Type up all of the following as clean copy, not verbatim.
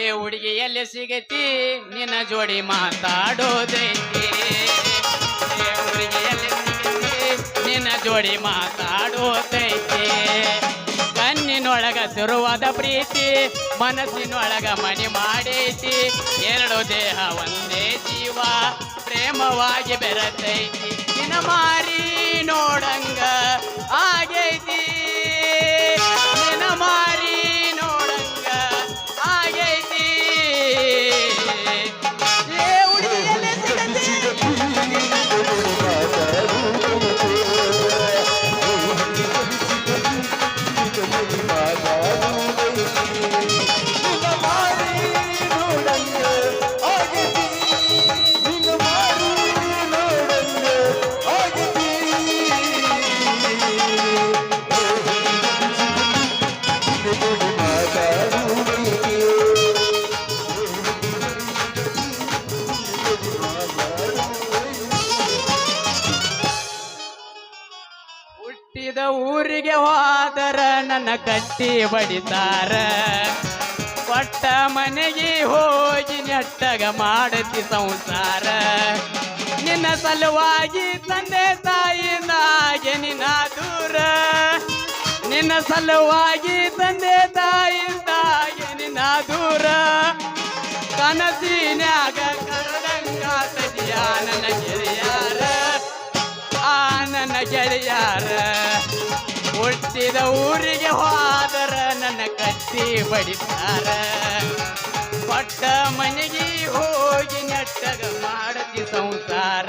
ಏ ಹುಡುಗಿ ಎಲ್ಲಿ ಸಿಗತಿ ನಿನ್ನ ಜೋಡಿ ಮಾತಾಡೋದೈತಿ ಏ ಹುಡುಗಿ ಎಲ್ಲಿ ಸಿಗತಿ ನಿನ್ನ ಜೋಡಿ ಮಾತಾಡೋದೈತಿ ಕಣ್ಣಿನೊಳಗ ಶುರುವಾದ ಪ್ರೀತಿ ಮನಸ್ಸಿನೊಳಗ ಮನೆ ಮಾಡೈತಿ ಎರಡು ದೇಹ ಒಂದೇ ಜೀವ ಪ್ರೇಮವಾಗಿ ಬೆರತೈತಿ ನಿನ್ನ ಮಾರಿ ನೋಡಂಗ ಆಗೈತಿ ನಿನ್ನ ಮಾರಿ ನೋಡಂಗ ಆಗೈತಿ ಏ ಹುಡುಗಿ ಎಲ್ಲಿ ಸಿಗತಿ ಹುಟ್ಟಿದ ಊರಿಗೆ ಹೋದರ ನನ್ನ ಕಟ್ಟಿ ಬಡಿತಾರ ಕೊಟ್ಟ ಮನೆಗೆ ಹೋಗಿ ನೆಟ್ಟಗ ಮಾಡತಿ ಸಂಸಾರ ನಿನ್ನ ಸಲುವಾಗಿ ತಂದೆ ತಾಯಿನಾಗೆ ನಿನ್ನ ದೂರ ನಿನ್ನ ಸಲುವಾಗಿ ತಂದೆ ತಾಯಿನಾಗೆ ನಿನ್ನ ದೂರ ಕನಸಿನ್ಯಾಗ ಕರದಂಗ ತಡಿಯ ನನ್ನ ಗೆಳೆಯಾರ ನನ್ನ ಗೆಳೆಯಾರ ಹುಟ್ಟಿದ ಊರಿಗೆ ಹೋದರ ನನ್ನ ಕಟ್ಟಿ ಬಡಿತಾರ ಕೊಟ್ಟ ಮನೆಗೆ ಹೋಗಿ ನೆಟ್ಟಗ ಮಾಡತಿ ಸಂಸಾರ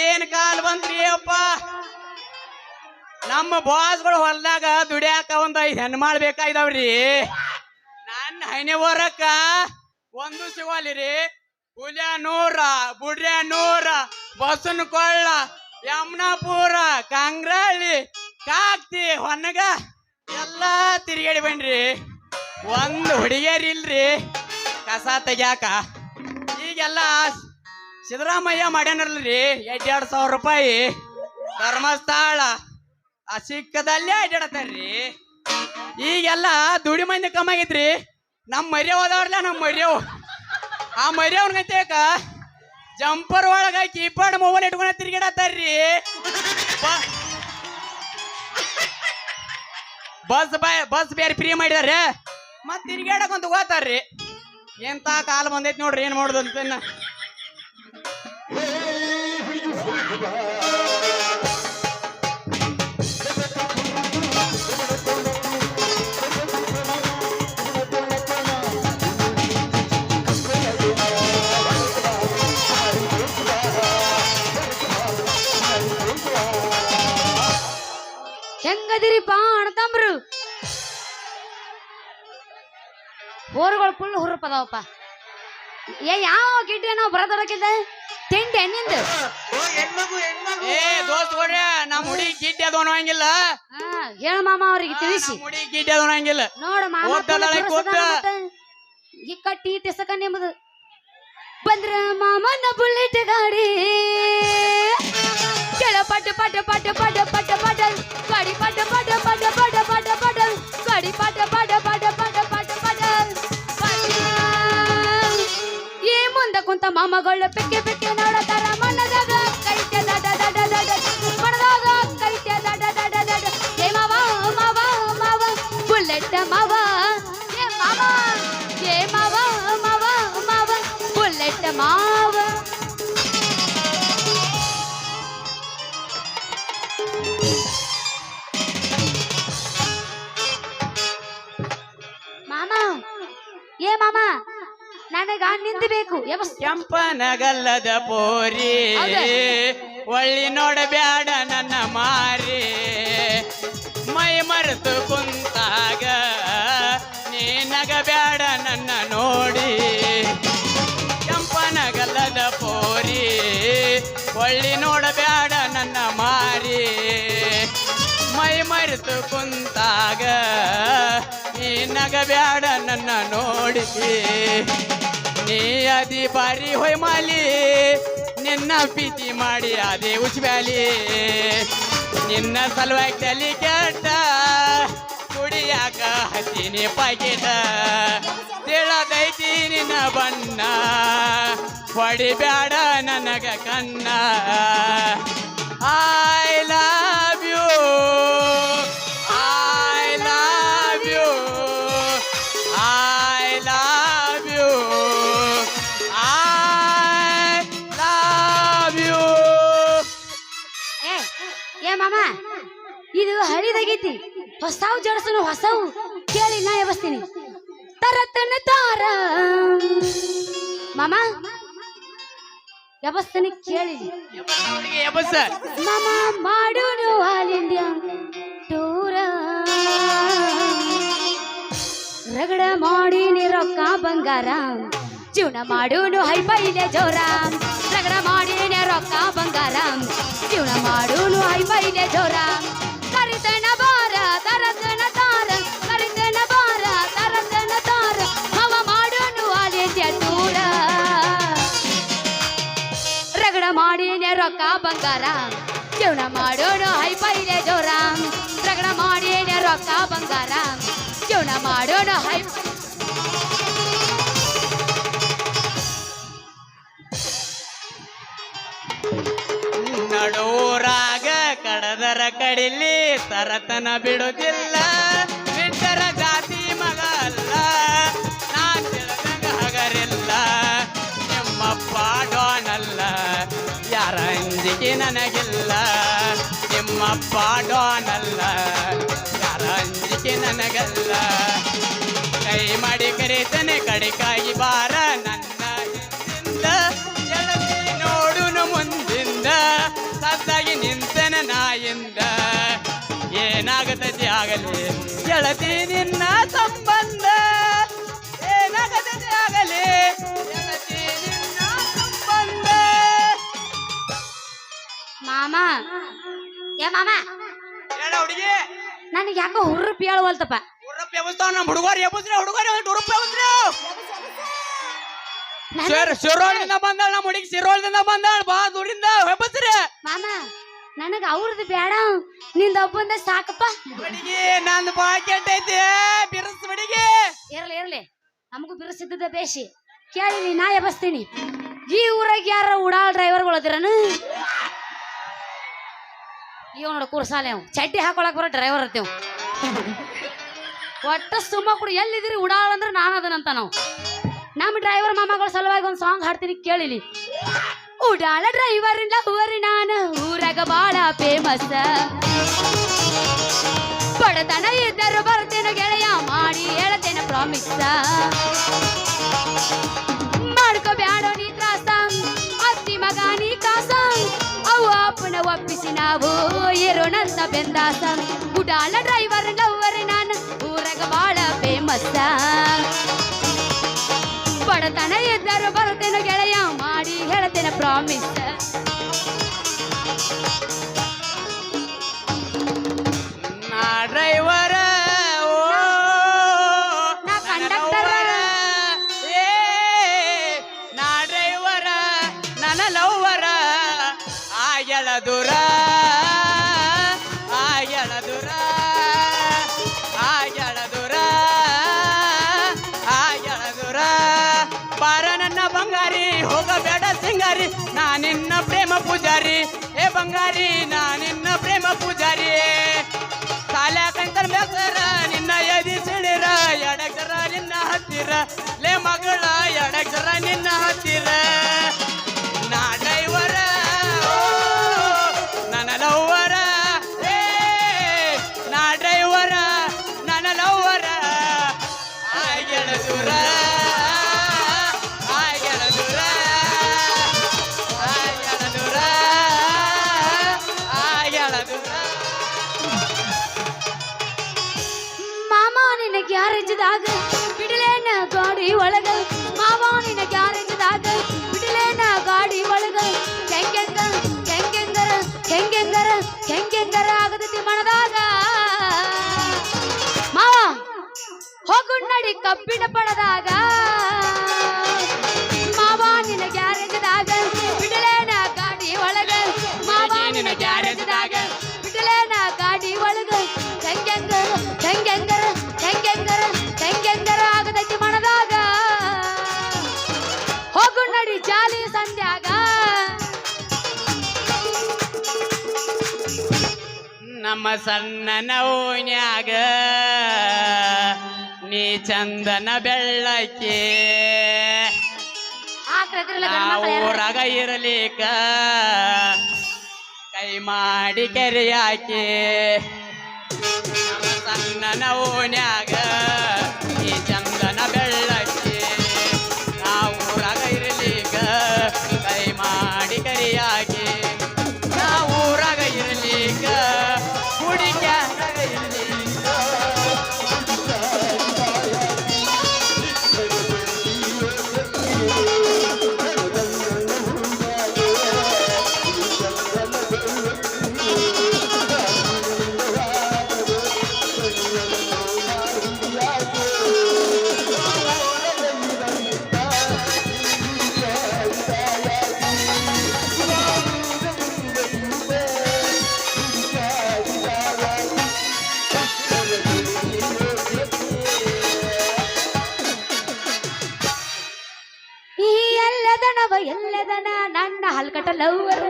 ಏನ್ ಕಾಲ್ ಬಂದ್ರಿ ಅಪ್ಪ ನಮ್ಮ ಬಾಸ್ಗಳು ಹೊಲ್ದಾಗ ದುಡ್ಯಾಕ ಒಂದ್ 5 ಹೆಣ್ಣು ಮಾಡ್ಬೇಕಾಯ್ದವ್ರಿ ನನ್ನ ಹೈನೆ ಹೊರಕ್ಕ ಒಂದು ಸಿಗೋಲಿರಿ ಹುಲ್ಯ 100 ಬುಡ್ರ್ಯ 100 ಬಸನ್ ಕೊಳ್ಳ ಯಮನಾಪುರ ಕಾಂಗ್ರಳ್ಳಿ ಕಾಕ್ತಿ ಹೊನ್ನಗ ಎಲ್ಲಾ ತಿರುಗಾಡಿ ಬನ್ರಿ ಒಂದು ಹುಡುಗಿಯರಿಲ್ರಿ ಕಸ ತೆಗ್ಯಾಕ ಈಗೆಲ್ಲ ಸಿದ್ದರಾಮಯ್ಯ ಮಾಡ್ಯಾನಲ್ರಿ 2,000 ರೂಪಾಯಿ ಧರ್ಮಸ್ಥಳ ಸಿಕ್ಕದಲ್ಲೇ ಅಡ್ಡಾಡತಾರ್ರಿ ಈಗೆಲ್ಲ ದುಡಿ ಮಂದಿ ಕಮ್ಮಿ ಆಗೈತ್ರಿ ನಮ್ಮ ಮರ್ಯವ್ ಅದಾವ್ರಲ್ಲ ನಮ್ಮ ಮರ್ಯವ್ ಆ ಮರ್ಯವ್ನಗೈತೇಕ ಜಂಪರ್ ಒಳಗ ಕೀಪ್ಯಾಡ್ ಮೊಬೈಲ್ ಇಟ್ಕೊಂಡ ತಿರ್ಗಾಡತಾರ್ರಿ ಬಸ್ ಬೇರೆ ಫ್ರೀ ಮಾಡಿದಾರೆ ಮತ್ ತಿರ್ಗಾಡಕಂತ ಹೋಗ್ತಾರ್ರಿ ಎಂತ ಕಾಲ ಬಂದೈತಿ ನೋಡ್ರಿ ಏನ್ ಮಾಡುದು ಅಂತ ಹೆಂಗದಿರಿಪ್ಪ ಅಣ್ತಂಬ್ರು ಬೋರ್ಗಳು ಫುಲ್ ಹುರುಪದವಪ್ಪ ಯಾವ ಗಿಡ್ಡೆ ನಾವು ಬರದೊಡಕಿದ್ದ ತಿಂಡಿ ನಿಂದು ಏ ದೋಸ್ತ್ ಕೊಡ್ರಿ ನಮ್ಮ ಹುಡುಗಿ ಗಿಡ್ಡೆ ಅದು ಅನ್ನೋಂಗಿಲ್ಲ ಹೇಳ ಮಾಮ ಅವ್ರಿಗೆ ತಿಳಿಸಿ ಹುಡುಗಿ ಗಿಡ್ಡೆ ಅದು ಅನ್ನೋಂಗಿಲ್ಲ ನೋಡ ಮಾಮ ಈ ಕಟ್ಟಿ ತೆಸಕ ನಿಮ್ಮದು ಬಂದ್ರ ಮಾಮನ ಬುಲೆಟ್ ಗಾಡಿ ಕೆಳ ಪಟ ಪಟ ಪಟ ಪಟ ಪಟ ಪಟ ಗಾಡಿ ಪಟ ಪಟ ಪಟ ಪಟ ಪಟ ಪಟ ಗಾಡಿ ಪಟ ಪಟ ಪಟ ಮಾಮಗಳು ಪೆಕ್ಕೆ ಪೆಕ್ಕೆ ನೋಡತಾರ ಮನದಾಗ ಕೈತೆ ದಡ ದಡ ದಡ ಮನದಾಗ ಕೈತೆ ದಡ ದಡ ದಡ ಏ ಮಾವ ಮಾವ ಮಾವ ಬುಲೆಟ್ ಮಾವ ಏ ಮಾವ ಏ ಮಾವ ಮಾವ ಮಾವ ಬುಲೆಟ್ ಮಾವ ಮಾಮ ಏ ಮಾಮ ನನಗ ನಿಂದು ಬೇಕು ಕೆಂಪನಗಲ್ಲದ ಪೋರಿ ಹೌದಾ? ಒಳ್ಳಿ ನೋಡಬ್ಯಾಡ ನನ್ನ ಮಾರಿ ಮೈ ಮರೆತು ಕುಂತಾಗ ನೀ ನಗಬ್ಯಾಡ ನನ್ನ ನೋಡಿ ಕೆಂಪನಗಲ್ಲದ ಪೋರಿ ಒಳ್ಳಿ ನೋಡಬ್ಯಾಡ ನನ್ನ ಮಾರಿ ಮೈ ಮರೆತು ಕುಂತಾಗ ನೀ ನಗಬ್ಯಾಡ ನನ್ನ ನೋಡಿ ನೀ ಅದಿ ಬಾರಿ ಹೊಯ್ ಮಾಲಿ ನಿನ್ನ ಪ್ರೀತಿ ಮಾಡಿ ಅದೇ ಉಚ್ಬ್ಯಾಲಿ ನಿನ್ನ ಸಲುವಾಗಿ ತಲಿ ಕೆಟ್ಟ ಕುಡಿಯಾಕ ಹತ್ತೀನಿ ಪಾಕಿಟ ತಿಳದೈತಿ ನಿನ್ನ ಬಣ್ಣ ಹೊಡಿಬ್ಯಾಡ ನನಗ ಕಣ್ಣ I love you I love you I love you I love you ಏ ಮಾಮ ಇದು ಹಳಿದಾಗೈತಿ ಹೊಸವು ಜಡಸನು ಹೊಸವು ಕೇಳಿ ನಾ ಎಬಸ್ತೀನಿ ತರತನ ತಾರ ಮಾಮ ಎಬಸ್ತೀನಿ ಕೇಳಿ ಎಬಸ ಮಾಮ ಮಾಡೋನು ಆಲ್ ಇಂಡಿಯಾ ಟೂರ ರಗಡ ಮಾಡೀನಿ ರೊಕ್ಕ ಬಂಗಾರ ಜೀವನ ಮಾಡೋನು ಹೈಫೈಲೆ ಜೋರ ರಗಡ ಮಾಡೀನಿ ರೊಕ್ಕ ಬಂಗಾರ ಜೀವನ ಮಾಡೋನು ಹೈಫೈಲೆ ಜೋರ ಕರಿತನ ಬಾರ ತರತನ ತಾರ ಕರಿತನ ಬಾರ ತರತನ ತಾರ ಹವ ಮಾಡೋನು ಆಲ್ ಇಂಡಿಯಾ ಟೂರ ರಗಡ ಮಾಡೀನಿ ರೊಕ್ಕ ಬಂಗಾರ ಜೀವನ ಮಾಡೋನು ಹೈಫೈಲೆ ಜೋರ ರಗಡ ಮಾಡೀನಿ ರೊಕ್ಕ ಬಂಗಾರ ಜೀವನ ಮಾಡೋನು ನಡೂರಾಗ ಕಡದರ ಕಡಿಲಿ ತರತನ ಬಿಡುದಿಲ್ಲ ಬಿಟ್ಟರ ಜಾತಿ ಮಗ ಅಲ್ಲ ನಾ ತಿಳಿದಂಗ ಹಗರಿಲ್ಲ ನಿಮ್ಮಪ್ಪ ಡಾನಲ್ಲ ಯಾರ ಅಂಜಿಕೆ ನನಗಿಲ್ಲ ನಿಮ್ಮಪ್ಪ ಡಾನಲ್ಲ ಯಾರ ಅಂಜಿಕೆ ನನಗಲ್ಲ ಕೈ ಮಾಡಿ ಕರೀತನೆ ಕಡಿಕಾಗಿ ಬಾರ ನನ್ನ ಹಿಂದಿಂದ ಎಳತಿ ನೋಡುನು ಮುಂದಿಂದ ಸದ್ದಾಗಿ ನಿಂತನ ನಾಯಿಂದ ಏನಾಗತೈತಿ ಆಗಲಿ ಗೆಳತಿ ನಿನ್ನ ಸಂಬಂಧ ಏನಾಗತೈತಿ ಆಗಲಿ ಗೆಳತಿ ನಿನ್ನ ಸಂಬಂಧ ಮಾಮ ಏ ಮಾಮ ಹೇಳ ಹುಡುಗಿ ನನಗೆ ಯಾಕೋ ಹುರ್ರಪ್ ಹೇಳುವಲ್ತಪ್ಪ ಉರ್ರಪ್ಪ ಎಬ್ಸ್ತಾವ ನಮ್ಮ ಹುಡುಗರು ಎಬ್ಸ್ರಿ ಹುಡುಗರು ಉರುಪ್ಪ ಎಬ್ಸ್ರಿ ಶಿರೋಳದಿಂದ ಬಂದಾಳ ನಮ್ಮ ಹುಡುಗಿ ಶಿರೋಳದಿಂದ ಬಂದಾಳ ಬಾ ದೂರಿಂದ ಎಬ್ಬಸ್ರಿ ಮಾಮ ನನಗ ಅವ್ರದ್ದು ಬೇಡ ನಿಂದ ಒಬ್ಬಂದ ಸಾಕಪ್ಪ ಹುಡುಗಿ ನಂದು ಬಾ ಕೆಟ್ಟೈತಿ ಬಿರ್ಸ್ ಹುಡುಗಿ ಇರ್ಲಿ ಇರ್ಲಿ ನಮಗೂ ಬಿರುಸಿದ್ದದ ಬೇಸಿ ಕೇಳಿ ನಾ ಎಬಸ್ತೀನಿ ಈ ಊರಾಗ ಯಾರ ಉಡಾಳ್ ಡ್ರೈವರ್ಗಳು ಅದಿರನು ಇವ್ ನೋಡ ಕೂರ್ಸಾಲೆ ಅವ್ ಚಡ್ಡಿ ಹಾಕೊಳಕ್ ಬರೋ ಡ್ರೈವರ್ ಇರ್ತೇವ್ ಒಟ್ಟ ಸುಮ್ಮ ಕೂಡ ಎಲ್ಲಿದಿರಿ ಉಡಾಳ್ ಅಂದ್ರೆ ನಾನು ಅದನಂತ ನಾವು ನಮ್ಮ ಡ್ರೈವರ್ ಮಾಮಗಳ ಸಲುವಾಗಿ ಒಂದು ಸಾಂಗ್ ಹಾಡ್ತೀನಿ ಕೇಳಿಲಿ ಉಡಾಳ ಡ್ರೈವರ್ ಲವರ್ ನಾನು ಊರಾಗ ಬಾಳ ಫೇಮಸ್ ಬಡತನ ಇದ್ದರು ಬರ್ತೇನೆ ಗೆಳೆಯ ಮಾಡಿ ಹೇಳ್ತೇನೆ ಪ್ರಾಮಿಸ್ ಮಾಡ್ಕೋಬ್ಯಾಡೋ ನೀ ತ್ರಾಸ ಅತ್ತಿ ಮಗ ನೀ ಕಾಸ ಅವು ಅಪ್ಪನ ಒಪ್ಪಿಸಿ ನಾವು ಇರೋಣಂತ ಬೆಂದಾಸ ಉಡಾಳ ಡ್ರೈವರ್ ಲವರ್ ನಾನು ಊರಾಗ ಬಾಳ ಫೇಮಸ್ ಬಡತನ ಇದ್ದರು ಬರ್ತೇನೆ ಗೆಳೆಯ ಮಾಡಿ ಹೇಳ್ತೇನೆ ಪ್ರಾಮಿಸ್ ನಾ ಡ್ರೈವರ ನಾ ಕಂಡಕ್ಟರ್ ಏ ನಾ ಡ್ರೈವರ ನನ್ನ ಲವ್ವರ ಆಗೆಳ ದೂರ ಆಗೆಳ ದೂರ ಆಗೆಳ ದೂರ ಆಗೆಳ ದೂರ ಬಾರ ನನ್ನ ಬಂಗಾರಿ ಹೋಗಬೇಡ ಹತ್ತಿರ ಲೇ ಮಗಳ ಎಡಗರ ನಿನ್ನ ಹತ್ತಿರ ನಾ ಡ್ರೈವರ ನನ್ನ ಲವ್ವರ ನಾ ಡ್ರೈವರ ನನ್ನ ಲವ್ವರ ಆಗೆಳ ದೂರ ಆಗೆಳ ದೂರ ಆಗೆಳ ದೂರ ಆಗೆಳ ದೂರ ಮಾಮ ನಿನ್ನ ಗ್ಯಾರೇಜ್ದಾಗ ಬಿಡಲೇನ ಗಾಡಿ ಒಳಗ ಮಾವ ನಿನ್ನ ಗ್ಯಾರೇಜ್ದಾಗ ಬಿಡಲೇನ ಗಾಡಿ ಒಳಗ ಹೆಂಗೆಂಗರ ಆಗದತಿ ಮನದಾಗ ಮಾವ ಹೋಗು ನಡಿ ಕಬ್ಬಿಣ ಪಣದಾಗ ಮಾವ ನಿನ್ನ ಗ್ಯಾರೇಜ್ದಾಗ ಬಿಡಲೇನ ಗಾಡಿ ಒಳಗ ಮಾವ ನಿನ್ನ ಗ್ಯಾರೇಜ್ದಾಗ ಬಿಡಲೇನ ಗಾಡಿ ಒಳಗ ಹೆಂಗೆಂಗರ ಆಗದೈತಿ ಮನದಾಗ ಹೋಗು ನಡಿ ಜಾಲಿ ಸಂಧ್ಯಾಗ ನಮ್ಮ ಸಣ್ಣ ನೌನ್ಯಾಗ ನೀ ಚಂದನ ಬೆಳ್ಳಕ್ಕೆ ಊರಾಗ ಇರಲಿಕ್ಕ ಕೈ ಮಾಡಿ ಕೆರೆಯಾಕೆ ನಮ್ಮ ಸಣ್ಣ ನೌನ್ಯಾಗ ನೀ ಚಂದನ ಬೆಳ್ಳಕ್ಕೆ ಊರಾಗ ಇರಲಿಕ್ಕ ಕೈ ಮಾಡಿ ಕರಿಯಾಕೆ ಊರಾಗ ಇರಲಿಕ್ಕ ಹುಡುಕ್ಯಾಗ ಇರಲಿಕ್ಕ ಎಲ್ಲದನ ನನ್ನ ಹಲ್ಕಟ ಲವ್ವರ್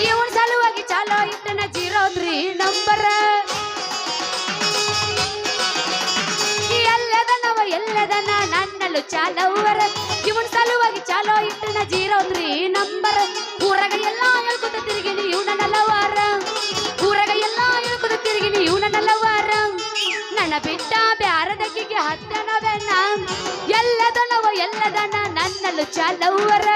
ಇವನ್ ಸಲುವಾಗಿ ಚಾಲೋ ಇಟ್ಟನ 03 ನಂಬರ್ ಎಲ್ಲದನ ನನ್ನಲು ಚಾಲವ್ವರ ಇವನ್ ಸಲುವಾಗಿ ಚಾಲೋ ಇಟ್ಟನ 03 ನಂಬರ್ ಊರಾಗ ಎಲ್ಲ ಹೇಳ್ಕೊತ ತಿರುಗಿನಿ ಇವ್ ನನ್ನ ಲವ್ವರ ಊರಾಗ ಎಲ್ಲ ಹೇಳ್ಕೊತ ತಿರುಗಿನಿ ಇವ್ ನನ್ನ ಲವ್ವರ ನನ್ನ ಬಿಟ್ಟ ಬ್ಯಾರದಕ್ಕಿಗೆ ಹತ್ತನವೆನ್ನ ಎಲ್ಲದನ ನನ್ನಲು ಚಾಲವ್ವರ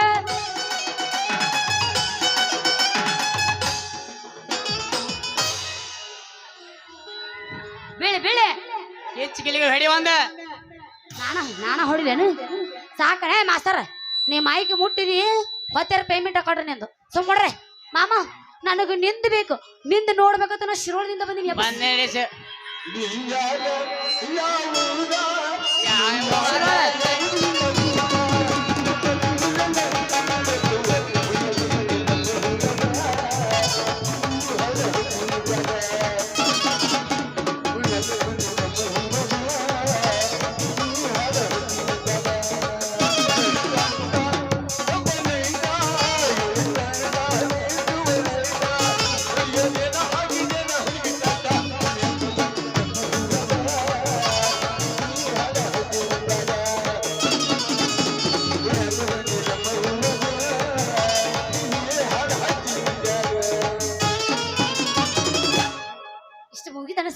ಬೀಳೆ ಹೆಚ್ಚಿಗೆ ಹೊಡಿ ಒಂದ ನಾನ ಹೊಡಿದೇನು ಸಾಕಣೆ ಮಾಸ್ತರ್ ನೀ ಮೈಕ್ ಮುಟ್ಟಿದಿ ಹೊತ್ತರ ಪೇಮೆಂಟ್ ಕೊಡ್ರಿ ನಿಂದು ಸುಮ್ಮಡ್ರೆ ಮಾಮ ನನಗ ನಿಂದ ಬೇಕು ನಿಂದ ನೋಡ್ಬೇಕಂತ ನಾ ಶಿರೋಳದಿಂದ ಬಂದಿನಿ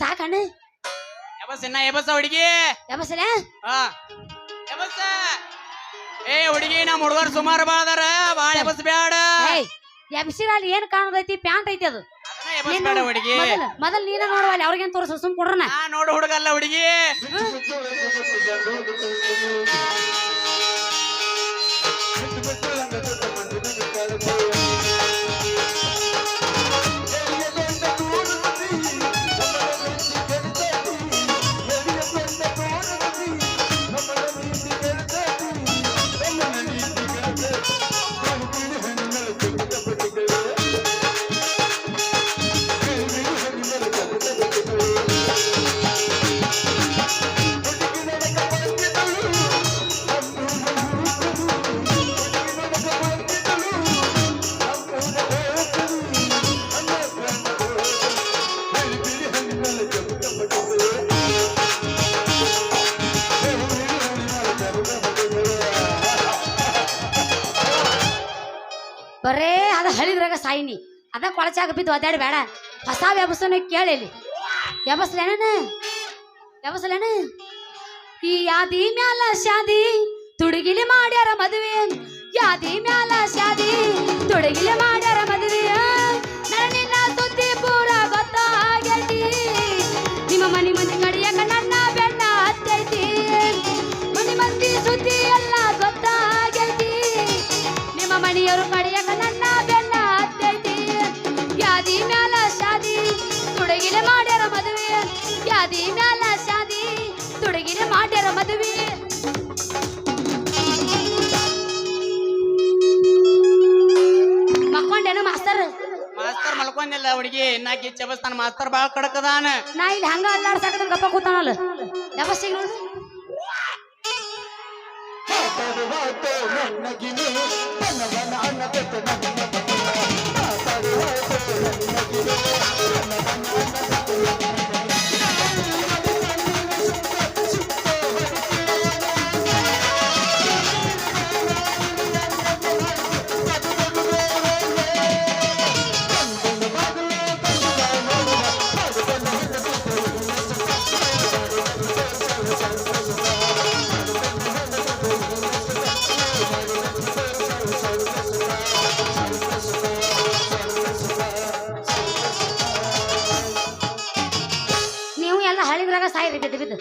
ಸಾಕಣ್ಣ ಎಬಸ ಹುಡುಗಿ ಎಬಸಲ ಏ ಹುಡುಗಿ ನಮ್ಮ ಹುಡುಗರು ಸುಮಾರು ಬಾಳದಾರ ಬಾಳ ಎಬಸ್ ಬ್ಯಾಡ ಎಬ್ಸಿರಲ್ಲಿ ಏನ್ ಕಾಣದೈತಿ ಪ್ಯಾಂಟ್ ಐತಿ ಅದು ಹುಡುಗಿ ಮೊದಲ್ ನೀನ ನೋಡುವಲ್ಲಿ ಅವ್ರಿಗೇನ್ ತೋರಿಸ ಸುಮ್ ಕೊಡ್ರನ ನೋಡು ಹುಡುಗಲ್ಲ ಹುಡುಗಿ ಅದ ಕೊಳಚಾಗ ಬಿದ್ದು ಒದ್ದಾಡಿ ಬೇಡ ಹೊಸ ವ್ಯವಸ್ಥೆನ ಕೇಳಿ ಇಲ್ಲಿ ವ್ಯವಸ್ಥೆನ ಈ ಯಾದಿ ಮ್ಯಾಲ ಶಾದಿ ತುಡುಗಿಲಿ ಮಾಡ್ಯಾರ ಮದುವೆ ಯಾದಿ ಮ್ಯಾಲ ಶಾದಿ ತುಡುಗಿಲಿ ಮಾಡ್ಯಾರ ಮದುವೆ ನಿನ್ನ ಸುದ್ದಿ ಪೂರ ಗೊತ್ತಾಗೈತಿ ನಿಮ್ಮ ಮನಿ ಮಂದಿ ಕಡಿಯಕ ನನ್ನ ಬೆನ್ನ ಹತ್ತೈತಿ ಮನಿ ಮಂದಿ ಸುದ್ದಿ ಎಲ್ಲ ಗೊತ್ತಾಗೈತಿ ನಿಮ್ಮ ಮನಿಯವರು ಕಡಿಯಕ ನನ್ನ ಬೆನ್ನ ಹತ್ತೈತಿ ಯಾದಿ ಮ್ಯಾಲ ಶಾದಿ ತುಡುಗಿಲೆ ಮಾಡ್ಯಾರ ಮದುವೆ ಯಾದಿ ಮ್ಯಾಲ ಶಾದಿ ತುಡುಗಿಲೆ ಮಾಡ್ಯಾರ ಮದುವೆ ಮಕ್ಕೊಂಡೇನು ಮಾಸ್ತರ್ ಮಲ್ಕೊಂದಿಲ್ಲ ಹುಡುಗಿ ನಾಕಿ ಚಬಸ್ತಾನ ಮಾಸ್ತರ್ ಬಾಳ ಕಡಕದಾನ ನಾ ಇಲ್ಲಿ ಹಂಗ ಅಲ್ಲಾಡ್ಸಾಕ ಗಪ್ಪ ಕೂತಾನಲ್ಲ ಯಾವಸ್ಸಿಗೆ ನೋಡು ನೀವು ಎಲ್ಲ ಹಳಿದ್ರಾಗ ಸಾಯಿರಿ ಬಿದ್ದು ಬಿದ್ದು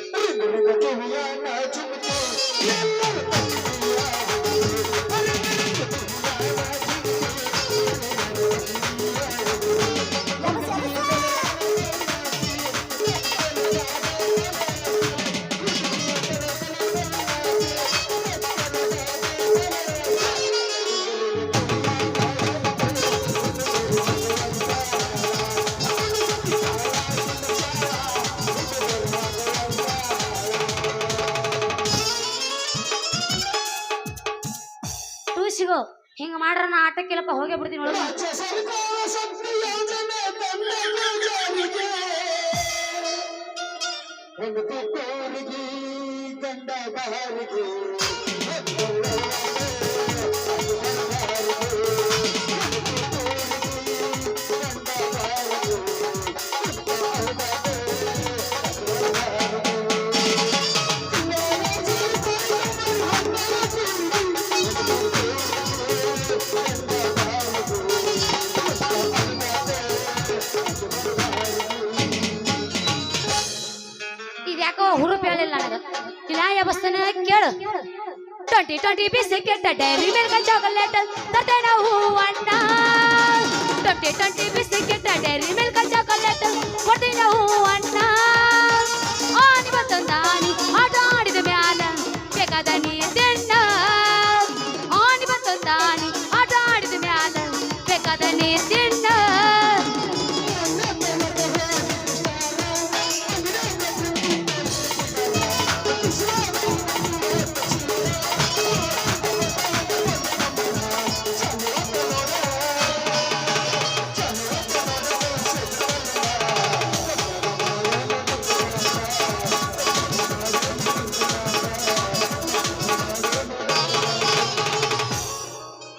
ಟೂಸಿಗೋ ಹಿಂಗ ಮಾಡ್ರ ನಾ ಆಟಕ್ಕಿಲ್ಲಪ್ಪ ಹೋಗೇ ಬಿಡ್ತೀನಿ ನೋಡು ಇದ್ಯಾಕೋ ಹುರುಪು ಹೇಳಿಲ್ಲ ನನಗ ಇಲ್ಲ ಯಾವಸ್ತನ ಕೇಳು 2020 ಬಿಸ್ಕೆಟ್ ಡೈರಿ ಮಿಲ್ಕ್ ಚಾಕೊಲೇಟ್ ತರ್ತೇನ ಹೂವಣ್ಣ 2020 ಬಿಸ್ಕೆಟ್ ಡೈರಿ ಮಿಲ್ಕ್ ಚಾಕೊಲೇಟ್ ಕೊಡ್ತೀನ ಹೂವಣ್ಣ ಆನಿ ಬಂತಂದಾನಿ ಆಟ ಆಡಿದ ಮ್ಯಾಲ ಬೇಕಾದ ನೀ ತಿನ್ನ ಆನಿ ಬಂತಂದಾನಿ ಆಟ ಆಡಿದ ಮ್ಯಾಲ ಬೇಕಾದ ನೀ ತಿನ್ನ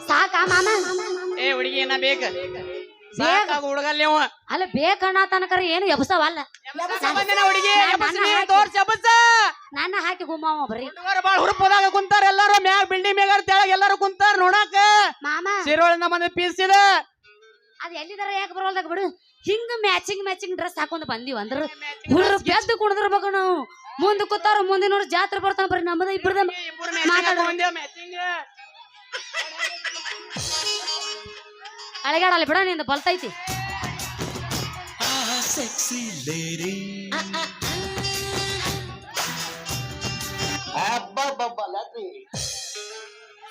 ಸಾಕಾ ಮಾಮ ಏ ಹುಡುಗಿ ಏನ ಬೇಕ ಸಾಕಾಗ ಹುಡುಗಲ್ಲ ನೀವು ಅಲ್ಲ ಬೇಕಣ್ಣ ತನಕರ ಏನು ಎಬ್ಸವಲ್ಲ ಹುಡುಗಿ ತೋರ್ಸಿ ಹಬ್ಬಸ ನನ್ನ ಹಾಕಿ ಗುಮ್ಮಾವ ಬರ್ರಿ ಬಾಳ ಹುರುಪದಾಗ ಕುಂತಾರ ಎಲ್ಲಾರು ಮ್ಯಾಗ ಬಿಲ್ಡಿಂಗ್ ಮ್ಯಾಗ ತೆಳಗ ಎಲ್ಲಾರು ಕುಂತಾರ ನೋಡಾಕ ಮಾಮ ಸಿರೋಳಿಂದ ಬಂದ ಪೀಸ್ ಇದೆ ಅದ್ ಎಲ್ಲಿದಾರ ಯಾಕೆ ಬರೋಲ್ದಾಗ ಬಿಡು ಹಿಂಗ ಮ್ಯಾಚಿಂಗ್ ಡ್ರೆಸ್ ಹಾಕೊಂಡ್ ಬಂದಿವ ಅಂದ್ರ ಹುಡುಗ್ರು ಬೆದ್ದು ಕುಣದಿರ್ಬೇಕು ನಾವು ಮುಂದ್ ಕೂತಾರ ಮುಂದೆ ನೋಡಿ ಜಾತ್ರೆ ಬರ್ತಾನ ಬರ್ರಿ ನಮ್ಮದ ಇಬ್ಬರದ ಅಳಗಾಡಲ್ಲ ಬಿಡ ನಿಂದ ಬಲ್ತೈತಿ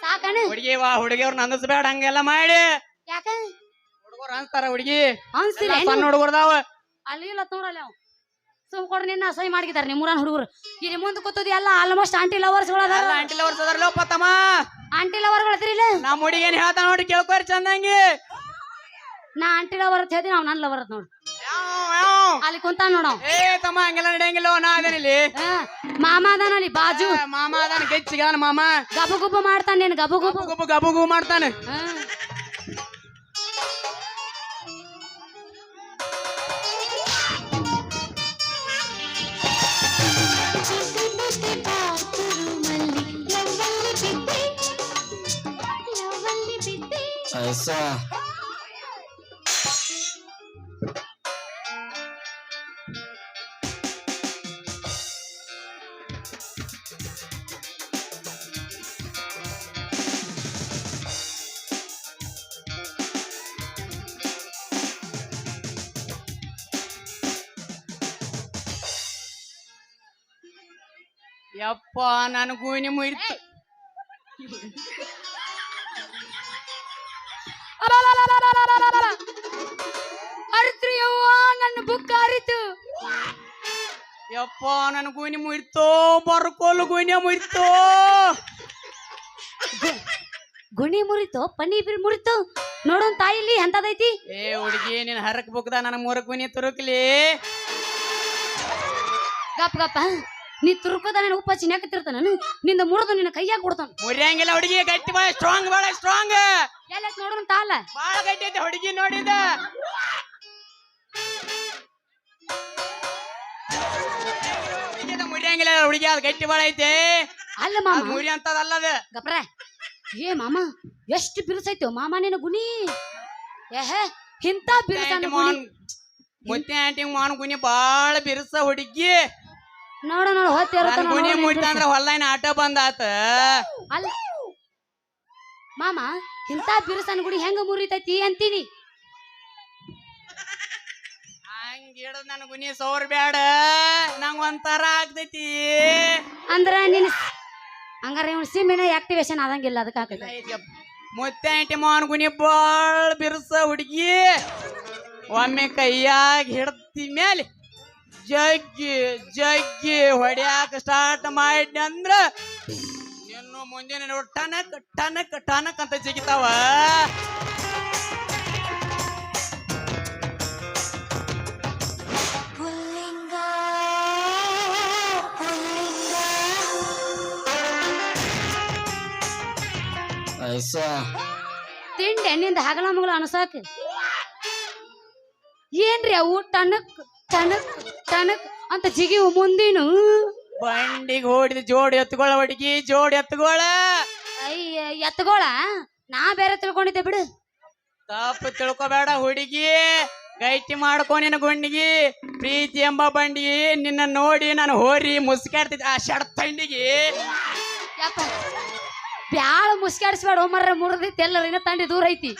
ಸಾಕಣ ಹುಡುಗಿ ಹುಡುಗಿಯವ್ರ ನಂದಿಸ್ಬೇಡ ಹಂಗೆಲ್ಲ ಮಾಡಿ ಯಾಕ ಹುಡುಗರು ಅನ್ಸ್ತಾರ ಹುಡುಗಿ ಅನ್ಸ್ತಿಲ್ಲ ಸಣ್ಣ ಹುಡುಗರ್ದಾವ ಅಲ್ಲಿ ಇಲ್ಲ ನೋಡಲ್ಲ ಅವ್ ಸುಮ್ ಕೊಡ್ ನಿನ್ನ ಅಸಹ್ಯ ಮಾಡಿದ್ದಾರೆ ನಿಮ್ಮೂರನ್ ಹುಡುಗರು ಇಲ್ಲಿ ಮುಂದೆ ಕೂತದ ಎಲ್ಲ ಆಲ್ಮೋಸ್ಟ್ ಆಂಟಿ ಲವರ್ಸ್ ಗಳದಾರ ಆಂಟಿ ಲವರ್ಸ್ ಅದಾರಲ್ಲಪ್ಪ ತಮ್ಮ ಆಂಟಿ ಲವರ್ ಗಳದ್ರಿಲ್ಲ ನಮ್ಮ ಹುಡುಗಿ ಏನ್ ಹೇಳ್ತಾ ನೋಡಿ ಕೇಳ್ಕೋರಿ ಚಂದಂಗಿ ನಾ ಆಂಟಿ ಲವರ್ ಅಂತ ಹೇಳ್ತೀನಿ ಅವ್ನು ನನ್ನ ಲವರ್ ಅಂತ ನೋಡು ಅಲ್ಲಿ ಕುಂತ ನೋಡ ಏ ತಮ್ಮ ಹಂಗೆಲ್ಲ ನಡೆಯಂಗಿಲ್ಲ ನಾ ಅದೇನಿಲ್ಲಿ ಮಾಮ ಅದಾನಲ್ಲಿ ಬಾಜು ಮಾಮ ಅದಾನ ಗೆಚ್ಚಿಗಾನ ಮಾಮ ಗಬು ಗುಬ್ಬು ಮಾಡ್ತಾನೆ ನೀನು ಗಬು ಗುಬ್ಬು ಗಬು ಗಬು ಮಾಡ್ತಾನೆ ಐಸಾ ಯಪ್ಪ ನನ್ ಗೂನಿ ಮುಯ್ತು ಅರ್ತ್ರಿ ಯವ್ವ ನನ್ನ ಬುಕ್ ಅರಿತು ಯಪ್ಪ ನನ್ ಗೂನಿ ಮುಯ್ತೋ ಬರ್ಕೋಲು ಗೂನಿ ಮುಯ್ತೋ ಗುಣಿ ಮುರಿತು ಪನ್ನಿ ಮುರಿತು ನೋಡೋನ್ ತಾಯಿಲಿ ಎಂತದೈತಿ ಏ ಹುಡುಗಿ ನೀನ್ ಹರಕ್ ಬುಕ್ದ ನನ್ನ ಮೂರಕ್ ಗುನಿ ತುರುಕ್ಲಿ ಗಪ್ ಗಪ್ಪ ನೀ ತುರ್ಕೋದ ನಾನು ಉಪ್ಪ ಚಿನ್ನಕತ್ತಿರ್ತ ನಾನು ನಿಂದ ಮುರಿದು ನಿನ್ನ ಕೈಯಾಗ ಕೊಡ್ತಾನ ಮುರಿಯಂಗಿಲ್ಲ ಹುಡುಗಿ ಗಟ್ಟಿ ಬಾಳ ಸ್ಟ್ರಾಂಗ್ ಎಲ್ಲ ನೋಡೋಣ ತಾಲ ಬಾಳ ಗಟ್ಟಿ ಐತೆ ಹುಡುಗಿ ನೋಡಿದ ಮುರಿಯಂಗಿಲ್ಲ ಹುಡುಗಿ ಅದ್ ಗಟ್ಟಿ ಬಾಳ ಐತೆ ಅಲ್ಲ ಮಾಮ ಮುರಿ ಅಂತದಲ್ಲದ ಗಪ್ರ ಏ ಮಾಮ ಎಷ್ಟು ಬಿರುಸೈತೋ ಮಾಮ ನಿನ್ನ ಗುಣಿ ಏಹೆ ಇಂತ ಬಿರುಸ ಮುತ್ತೆ ಆಂಟಿ ಮಾನ್ ಗುನಿ ಬಾಳ ಬಿರುಸ ಹುಡುಗಿ ನೋಡ ನೋಡ ನನ್ ಗುನಿ ಮುಟ್ಟ ಅಂದ್ರ ಹೊಲ್ಲಾಯಿನ ಆಟ ಬಂದಾತ ಅಲ್ಲ ಮಾಮ ಇಂತ ಬಿರುಸನ ಗುಡಿ ಹೆಂಗ ಮುರಿತೈತಿ ಅಂತೀನಿ ಹಂಗ ಹಿಡದ್ ನನ್ ಗುನಿ ಸೋರ್ ಬ್ಯಾಡ ನಂಗ ಒಂಥರ ಆಗ್ತೈತಿ ಅಂದ್ರ ನೀನ್ ಹಂಗಾರ ಇವ್ ಸಿಮ್ಮಿನ ಆಕ್ಟಿವೇಶನ್ ಆದಂಗಿಲ್ಲ ಅದಕ್ಕೆ ಹಾಕೈತಿ ಮುತ್ತೆ ಆಂಟಿ ಮಾನ್ ಗುನಿ ಬಾಳ ಬಿರುಸ ಹುಡುಗಿ ಒಮ್ಮೆ ಕೈಯಾಗ ಹಿಡ್ತಿ ಮೇಲೆ ಜಗ್ಗಿ ಹೊಡ್ಯಾಕ ಸ್ಟಾರ್ಟ್ ಮಾಡಿ ಅಂದ್ರ ಇನ್ನು ಮುಂಜಾನೆ ನೋಡ್ ಟನಕ್ ಅಂತ ಜಿಗಿತಾವ ಐಸಾ ತಿಂಡಿ ಎಣ್ಣಿಂದ ಹಗಲ ಮಗಲ ಅನಸಾಕ ಏನ್ರಿ ಅವು ಟನಕ್ ಟನಕ್ ಟನಕ್ ಅಂತ ಜಿಗಿವು ಮುಂದಿನು ಬಂಡಿಗೆ ಹೊಡಿದ ಜೋಡಿ ಎತ್ತುಗಳ ಹುಡುಗಿ ಜೋಡಿ ಎತ್ತುಗಳ ಅಯ್ಯ ಎತ್ತಗೋಳ ನಾ ಬೇರೆ ತಿಳ್ಕೊಂಡಿದ್ದೆ ಬಿಡು ತಪ್ಪು ತಿಳ್ಕೊಬೇಡ ಹುಡುಗಿ ಗೈಟಿ ಮಾಡ್ಕೊ ನಿನ್ನ ಗುಂಡಿಗಿ ಪ್ರೀತಿ ಎಂಬ ಬಂಡಿಗೆ ನಿನ್ನ ನೋಡಿ ನಾನು ಹೋರಿ ಮುಸ್ಕಾಡ್ತಿದ್ದೆ ಆ ಶಡ್ ತಂಡಿಗೆ ಯಪ್ಪ ಬ್ಯಾಳ ಮುಸ್ಕಾಡಿಸ್ಬೇಡ ಮರ್ರ ಮುರಿದೈತಿ ಎಲ್ಲರ ಇನ್ನ ತಂಡಿ ದೂರ ಐತಿ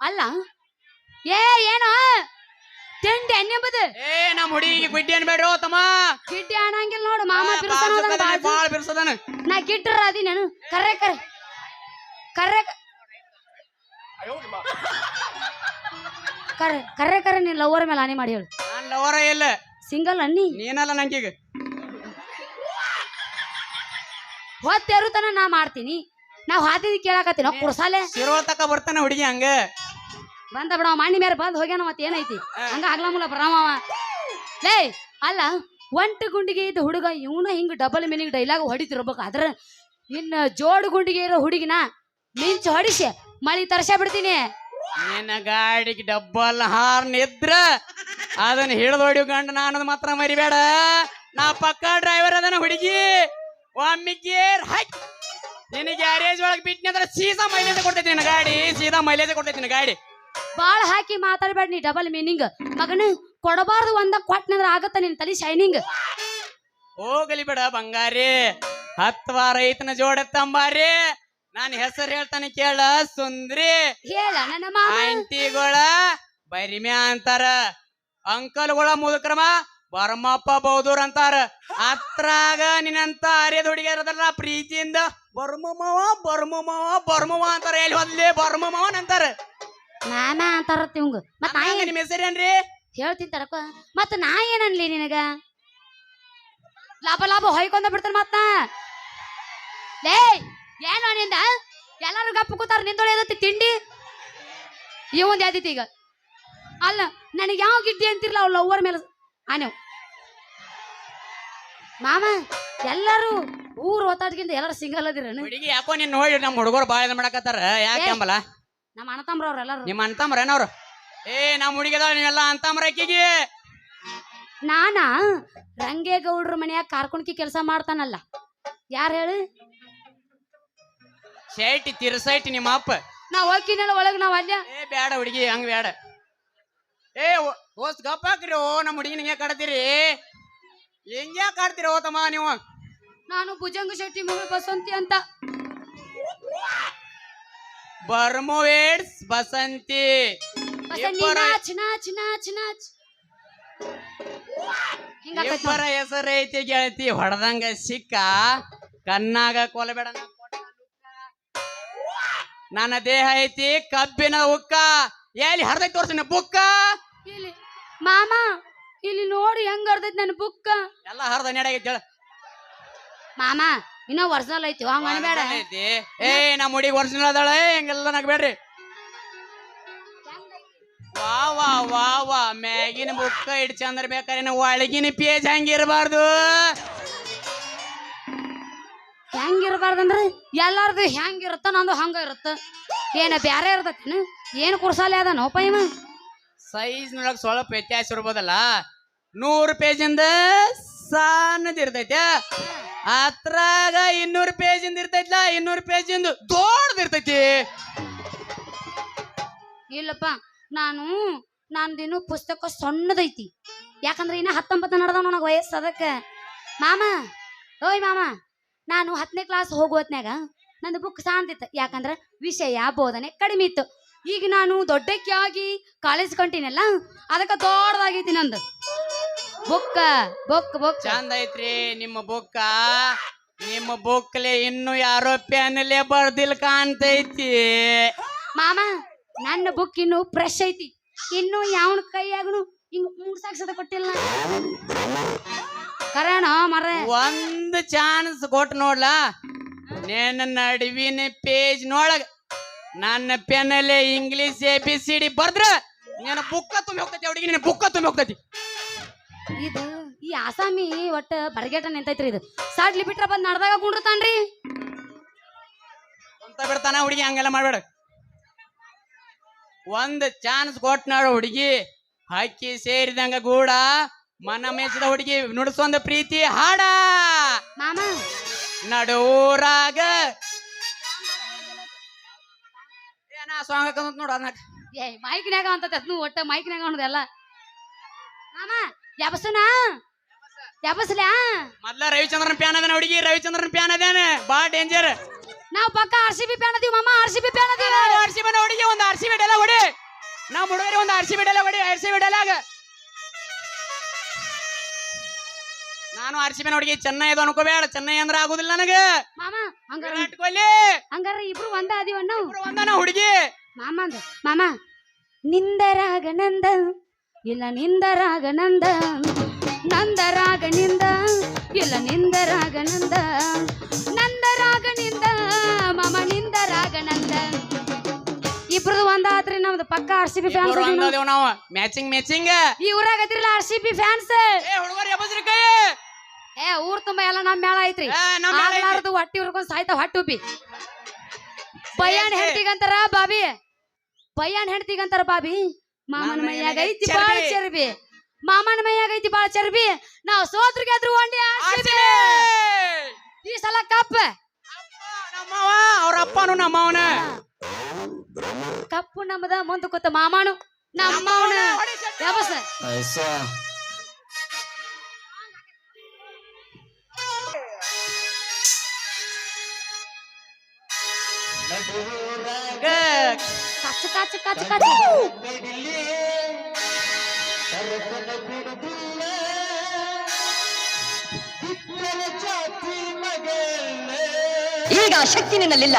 ಅಲ್ಲ ಏನೋ ತಿಂಡಿ ಅನ್ನೆಂಬುದು ಏ ನಮ್ಮ ಹುಡುಗಿಗೆ ಗುಡ್ಡಿ ಅನ್ಬೇಡ್ರೋ ತಮ್ಮ ಗಿಡ್ಡಿ ಅನ್ನಂಗಿಲ್ಲ ನೋಡು ಮಾಮ ಬಿರ್ಸನ ಬಾಳ ಬಿರ್ಸದನ ನಾ ಗಿಡ್ರ ಅದಿ ನಾನು ಕರ್ರೆ ಕರ್ರೆ ನೀನ್ ಲವರ್ ಮೇಲೆ ಆನೆ ಮಾಡಿ ಹೇಳು ನಾನ್ ಲವರ ಇಲ್ಲ ಸಿಂಗಲ್ ಅನ್ನಿ ನೀನಲ್ಲ ನಂಗೀಗ ಹೊತ್ತೇರುತನ ನಾ ಮಾಡ್ತೀನಿ ನಾವ್ ಹಾದಿದ್ ಕೇಳಾಕತ್ತೀನಿ ಕುಡ್ಸಾಲೆ ಸಿರೋಳ್ ತಕ ಬರ್ತಾನ ಹುಡುಗಿ ಹಂಗ ಬಂದ ಬಿಡ ಮಣ್ಣಿ ಮೇಲೆ ಬಂದ್ ಹೋಗ್ಯಾನ ಮತ್ತೆ ಏನೈತಿ ಹಂಗ ಆಗ್ಲ ಮುಲ ಬರಾಮವ ಲೇ ಅಲ್ಲ ಒಂಟು ಗುಂಡಿಗೆ ಇದ್ದ ಹುಡುಗ ಇವನ ಹಿಂಗ ಡಬಲ್ ಮೀನಿಂಗ್ ಡೈಲಾಗ್ ಹೊಡಿತಿರ್ಬೇಕು ಅದ್ರ ಇನ್ನ ಜೋಡು ಗುಂಡಿಗೆ ಇರೋ ಹುಡುಗಿನ ಮಿಂಚ್ ಹೊಡಿಸಿ ಮಳಿ ತರ್ಸ ಬಿಡ್ತೀನಿ ನಿನ್ನ ಗಾಡಿಗೆ ಡಬ್ಬಲ್ ಹಾರ್ನ್ ಇದ್ರ ಅದನ್ನ ಹಿಡಿದು ಹೊಡಿಯೋ ಗಂಡ ನಾನು ಮಾತ್ರ ಮರಿಬೇಡ ನಾ ಪಕ್ಕ ಡ್ರೈವರ್ ಅದನ್ನ ಹುಡುಗಿ ಒಮ್ಮೆ ಗೇರ್ ಹಾಕಿ ನಿನ್ನ ಗ್ಯಾರೇಜ್ ಒಳಗೆ ಬಿಟ್ನಿ ಅಂದ್ರೆ ಸೀದಾ ಮೈಲೇಜ್ ಕೊಡ್ತೈತಿ ನಿನ್ನ ಗಾಡಿ ಸೀದಾ ಮೈಲೇಜ್ ಕೊಡ್ತೈತಿ ನಿನ್ನ ಗಾಡಿ ಬಾಳ ಹಾಕಿ ಮಾತಾಡ್ಬೇಡ ನೀ ಡಬಲ್ ಮೀನಿಂಗ್ ಮಗನ ಕೊಡಬಾರ್ದು ಒಂದ ಕೊಟ್ಟನಂದ್ರ ಆಗತ್ತ ನಿನ್ ತಲಿ ಶೈನಿಂಗ್ ಹೋಗಲಿ ಬಿಡ ಬಂಗಾರಿ 10 ವಾರ ರೈತನ ಜೋಡೆತ್ತಂಬಾರಿ ನಾನು ಹೆಸರು ಹೇಳ್ತಾನೆ ಕೇಳ ಸುಂದ್ರಿ ಹೇಳ ನನ್ನ ಮಾಮ ಆಂಟಿಗಳ ಬರಿಮ್ಯಾ ಅಂತಾರ ಅಂಕಲ್ಗಳ ಮುದುಕ್ರಮ ಬರ್ಮಪ್ಪ ಬೌದೂರ್ ಅಂತಾರ ಅತ್ರಾಗ ನಿನ್ನಂತ ಅರಿಯದ ಹುಡುಗಿಯರದಲ್ಲ ಪ್ರೀತಿಯಿಂದ ಬರ್ಮವ ಅಂತಾರ ಎಲ್ಲಿ ಹೋದ್ಲಿ ಬರ್ಮವನ್ ಅಂತಾರ ನಾನ ಅಂತಾರ ತಿವಂಗ ಮತ್ ನಾ ನಿಮ್ ಹೆಸರೇನ್ರಿ ಹೇಳ್ತೀನಿ ತರಕ ಮತ್ ನಾ ಏನನ್ಲಿ ನಿನಗ ಲಾಭ ಹೊಯ್ಕೊಂಡ ಬಿಡ್ತಾರ ಮತ್ತ ಲೇ ಏನು ನಿಂದ ಎಲ್ಲಾರು ಗಪ್ಪ ಕೂತಾರ ನಿಂದೊಳೆ ಎದತ್ತಿ ತಿಂಡಿ ಇವಂದ್ ಯಾದೈತಿ ಈಗ ಅಲ್ಲ ನನಗೆ ಯಾವ ಗಿಡ್ಡಿ ಅಂತಿರ್ಲ ಅವ್ಳ ಲವ್ವರ್ ಮೇಲೆ ಆನೆವ್ ಮಾಮ ಎಲ್ಲಾರು ಊರ್ ಒತ್ತಾಡ್ಕಿಂತ ಎಲ್ಲಾರು ಸಿಂಗಲ್ ಅದಿರೇನು ಹುಡುಗಿ ಯಾಕೋ ನೀನ್ ನೋಡಿ ನಮ್ ಹುಡುಗರು ಬಾಳ ಮಾಡಕತ್ತಾರ ಯಾಕೆ ಅಂಬಲ್ಲ ನಮ್ಮ ಅಣ್ಣತಮ್ರ ಅವ್ರ ಎಲ್ಲಾರು ನಿಮ್ಮ ಅಂತಮ್ರೇನವ್ರು ನಮ್ ಹುಡುಗಿದ ನೀವೆಲ್ಲ ಅಂತಮ್ರ ಅಕ್ಕಿಗೆ ನಾನ ರಂಗೇಗೌಡ್ರ ಮನ್ಯಾಗ ಕಾರ್ಕೊಂಡ್ಕಿ ಕೆಲಸ ಮಾಡ್ತಾನಲ್ಲ ಯಾರು ಹೇಳು ಶೈಟಿ ತಿರ್ಸೈಟಿ ನಿಮ್ಮ ಅಪ್ಪ. ನಾ ಹೋಗಿನಲ್ಲ ಒಳಗ್ ನಾವ್ ಅಲ್ಲೇ. ಏ ಬ್ಯಾಡ ಹುಡುಗಿ ಹಂಗ ಬ್ಯಾಡ. ಏ ಓಸ್ ಗಪ್ಪ ಹಾಕ್ರಿ. ಓ ನಮ್ಮ ಹುಡುಗಿ ಹಿಂಗೆ ಕಾಡ್ತೀರಿ, ಹಿಂಗ್ಯಾ ಕಾಡ್ತೀರಿ ಓ ತಮ್ಮ ನೀವು? ನಾನು ಭುಜಂಗ ಶೆಟ್ಟಿ ಮಗಳು ಬಸಂತಿ ಅಂತ. ಬರ್ಮೋವೇಡ್ಸ್ ಬಸಂತಿ. ನಾಚ್ ನಾಚ್ ನಾಚ್ ನಾಚ್. ಇಬ್ಬರ ಹೆಸರು ಐತಿ ಗೆಳತಿ, ಹೊಡೆದಂಗ ಸಿಕ್ಕ ಕಣ್ಣಾಗ ಕೊಲಬೇಡ. ನನ್ನ ದೇಹ ಐತಿ ಕಬ್ಬಿನ ಉಕ್ಕ, ಎಲ್ಲಿ ಹರ್ದೈತಿ ತೋರ್ಸಿನ ಬುಕ್ಕ. ಇಲ್ಲಿ ಮಾಮ ಇಲ್ಲಿ ನೋಡಿ ಹೆಂಗ್ ಹರ್ದೈತಿ ನನ್ನ ಬುಕ್ಕ. ಎಲ್ಲ ಹರ್ದ ನೆಡಾಗೈತಿ ಮಾಮ ಇನ್ನೂ ಒರಿಜಿನಲ್ ಐತಿ, ಹಂಗ ಅನ್ಬೇಡ. ಏ ನಮ್ಮ ಹುಡುಗಿ ಒರಿಜಿನಲ್ ಅದಾಳೆ, ಹೆಂಗೆಲ್ಲ ನಗ್ಬೇಡ್ರಿ. ವಾ ವಾ ವಾ ವಾ, ಮ್ಯಾಗಿನ ಬುಕ್ಕ ಇಡ್ ಚಂದ್ರ ಬೇಕಾರೆ ಒಳಗಿನ ಪೇಜ್ ಹಂಗಿರಬಾರ್ದು. ಹೆಂಗಿರ್ಬಾರ್ದಂದ್ರ ಎಲ್ಲಾರ್ದು ಹೆಂಗಿರುತ್ತ ನಂದು ಹಂಗ ಇರುತ್ತ. ಏನ ಬ್ಯಾರೆ ಇರ್ತೈತಿ ಏನು ಕುರ್ಸಾಲೆ ಅದ ನೋಪ ಇವ. ಸೈಜ್ ನೊಳಗ ಸ್ವಲ್ಪ ವ್ಯತ್ಯಾಸ ಇರ್ಬೋದಲ್ಲ. 100 ಪೇಜಿಂದ ಸಣ್ಣದಿರ್ತೈತಿ, ಅದ್ರಾಗ 200 ಪೇಜಿಂದ ಇರ್ತೈತ್ಲ, 200 ಪೇಜಿಂದ ದೊಡ್ಡದಿರ್ತೈತಿ. ಇಲ್ಲಪ್ಪ ನಂದಿನ್ನು ಪುಸ್ತಕ ಸಣ್ಣದೈತಿ. ಯಾಕಂದ್ರೆ ಇನ್ನ 19 ನಡೆದವ ನನಗೆ ವಯಸ್ಸು. ಅದಕ್ಕೆ ಮಾಮ, ಓಯ್ ಮಾಮ, ನಾನು 10ನೇ ಕ್ಲಾಸ್ ಹೋಗುವತ್ನ್ಯಾಗ ನಂದು ಬುಕ್ ಸಾಂತಿತ್ತು. ಯಾಕಂದ್ರೆ ವಿಷಯ ಬೋಧನೆ ಕಡಿಮೆ ಇತ್ತು. ಈಗ ನಾನು ದೊಡ್ಡಕ್ಕೆ ಆಗಿ ಕಾಲೇಜ್ ಕಂಟಿನಲ್ಲ, ಅದಕ್ಕೆ ದೊಡ್ಡದಾಗೈತಿ ನಂದು ಬುಕ್ಕ. ಬುಕ್ ಬುಕ್ ಚಂದ ಐತ್ರಿ ನಿಮ್ಮ ಬುಕ್ಕ. ನಿಮ್ಮ ಬುಕ್ಲೆ ಇನ್ನು ಯಾರೋ ಪೆನ್ಲೆ ಬರ್ದಿಲ್ ಕಾಣ್ತೈತಿ. ಮಾಮ ನನ್ನ ಬುಕ್ ಇನ್ನು ಫ್ರೆಶ್ ಐತಿ. ಇನ್ನು ಯಾವನ ಕೈಯಾಗನು ಹಿಂಗ ಮೂಡ್ಸಾಕ್ಸದ ಕೊಟ್ಟಿಲ್ಲ. ಕರೆಣ ಮರ ಒಂದ್ ಚಾನ್ಸ್ ಕೊಟ್ಟು ನೋಡ್ಲ. ನನ್ನ ನಡುವಿನ ಪೇಜ್ ನೋಳಗ ನನ್ನ ಪೆನ್ನಲ್ಲಿ ಇಂಗ್ಲಿಷ್ ABCD ಬರ್ದ್ರ ನಿನ್ನ ಬುಕ್ಕ ತುಂಬಿ ಹೋಗ್ತೈತಿ. ಹುಡುಗಿ ನಿನ್ನ ಬುಕ್ಕ ತುಂಬಿ ಹೋಗ್ತೈತಿ. ಇದು ಈ ಆಸಾಮಿ ಒಟ್ಟ ಬರಗೇಟ ನಿಂತೈತ್ರಿ. ಇದು ಸಾಡ್ಲಿ ಬಿಟ್ರ ಬಂದ್ ನಡ್ದಾಗ ಕುಂಡ್ರತಾನ್ರಿ ಅಂತ ಬಿಡ್ತಾನ. ಹುಡುಗಿ ಹಂಗೆಲ್ಲ ಮಾಡ್ಬೇಡ. ಒಂದ್ ಚಾನ್ಸ್ ಕೊಟ್ಟು ನೋಡು ಹುಡುಗಿ, ಹಕ್ಕಿ ಸೇರಿದಂಗ ಗೂಡ, ಮನ ಮೆಚ್ಚಿದ ಹುಡುಗಿ ನುಡ್ಸೊಂದು ಪ್ರೀತಿ ಹಾಡ. ಮಾಮ ನಡೂರಾಗ ಏನ ಸಾಂಗ್ ಹಾಕಂತ ನೋಡ. ಏ ಮೈಕ್ನ್ಯಾಗ ಅಂತ ಒಟ್ಟ ಮೈಕ್ನ್ಯಾಗ ಅನ್ನೋದೆಲ್ಲ. ಮಾಮ ಯಾಬಸನಾ ಯಾಬಸ್ಲ್ಯಾ. ಮೊದ್ಲ ರವಿಚಂದ್ರನ್ ಪ್ಯಾನ್ ಅದೇನ ಹುಡುಗಿ, ರವಿಚಂದ್ರನ್ ಪ್ಯಾನ್ ಅದೇನ ಬಾಳ ಡೇಂಜರ್. ನಾವು ಪಕ್ಕ RCB ಪ್ಯಾನ್ ಅದೀವಿ ಮಾಮ, RCB ಪ್ಯಾನ್ ಅದೀವಿ. RCB ಹುಡುಗಿ ಒಂದು RCB ಡೈಲಾಗ್ ಹೊಡಿ. ನಮ್ಮ ಹುಡುಗರಿ ಒಂದು RCB ಡೈಲಾಗ್ ಹೊಡಿ. RCB dialogue. ನಾನು RCB ಹುಡುಗಿ. ಚೆನ್ನೈ ಅದು ಅನ್ಕೋಬೇಡ, ಚೆನ್ನೈ ಅಂದ್ರೆ ಆಗುದಿಲ್ಲ ನನಗೆ. ಮಾಮ ಹಂಗಾರ ವಿರಾಟ್ ಕೊಹ್ಲಿ ಹಂಗಾರ ಇಬ್ರು ಒಂದ ಅದೀವಣ್ಣ. ಒಂದನ ಹುಡುಗಿ. ಮಾಮ ನಿಂದರಾಗ ನಂದ ಇಲ್ಲ ನಿಂದರಾಗ ನಂದ, ನಂದರಾಗ ನಿಂದ ಇಲ್ಲ ನಿಂದರಾಗ ನಂದ, ನಂದರಾಗ ನಿಂದ ಮಾಮ ನಿಂದರಾಗ ನಂದ. ಇಬ್ರದು ಒಂದ ಆತ್ರಿ. ನಮ್ದು ಪಕ್ಕ RCB ಫ್ಯಾನ್ಸ್ ನಾವು ಮ್ಯಾಚಿಂಗ್ ಮ್ಯಾಚಿಂಗ್. ಈ ಊರಾಗ ಐತ್ರಿಲ್ಲ RCB ಫ್ಯಾನ್ಸ್. ಹುಡುಗರು ಎಬ್ಬಸ್ರಿ ಕೈ. ಊರ್ ತುಂಬಾ ಎಲ್ಲ ನಮ್ ಮೇಳ ಐತ್ರಿ. ಆಗ್ಲಾರ್ದು ಹೊಟ್ಟಿ ಹುರ್ಕೊಂಡ್ ಸಾಯ್ತಾವ ಹೊಟ್ಟುಬಿ. ಬಯ್ಯಾಣ ಹೆಂಡತಿಗಂತಾರ ಬಾಬಿ, ಬಯ್ಯಾಣ ಹೆಂಡತಿಗಂತಾರ ಬಾಬಿ. ಮಾಮನ ಮೈಯಾಗ ಐತಿ ಬಾಳ ಚರ್ಬಿ, ಮಾಮನ ಮೈಯಾಗ ಐತಿ ಬಾಳ ಚರ್ಬಿ. ನಾವ್ ಸೋತ್ರ ಗೆದ್ರು ಒಂಡಿ ಈ ಸಲ ಕಪ್. ನಮ್ಮವ ಅವ್ರ ಅಪ್ಪನು ನಮ್ಮವನ. ಕಪ್ಪು ನಮ್ಮದ ಮುಂದ ಕೂತ ಮಾಮಾನು ನಮ್ಮವನ. ಯಾಬಸ್ ಕಚ್ಚ ಕಚ್ಚ ಕಚ್ಚ ಕಚ್ಚ. ಈಗ ಶಕ್ತಿ ನಿನ್ನಲ್ಲಿಲ್ಲ.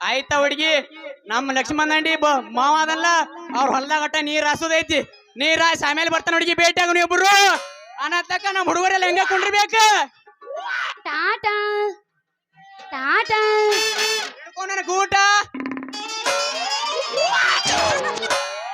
ಆಯ್ತಾ ಹುಡುಗಿ ನಮ್ಮ ಲಕ್ಷ್ಮಣ ಅಂಡಿ ಮಾವ ಅದಲ್ಲ ಅವ್ರ ಹೊಲ್ದಾಗಟ್ಟ ನೀರ್ ಹಾಸೋದೈತಿ ನೀರ್ ಹಾಸಿ ಆಮೇಲೆ ಬರ್ತಾನ ಹುಡುಗಿ ಭೇಟಿಯಾಗ ನೀವಿಬ್ರು ಅನ್ನತಕ್ಕ ನಮ್ಮ ಹುಡುಗರೆಲ್ಲ ಹೆಂಗ ಕುಂಡಿರ್ಬೇಕ ಟಾಟಾ ಟಾಟಾ ನನಗೆ ಊಟ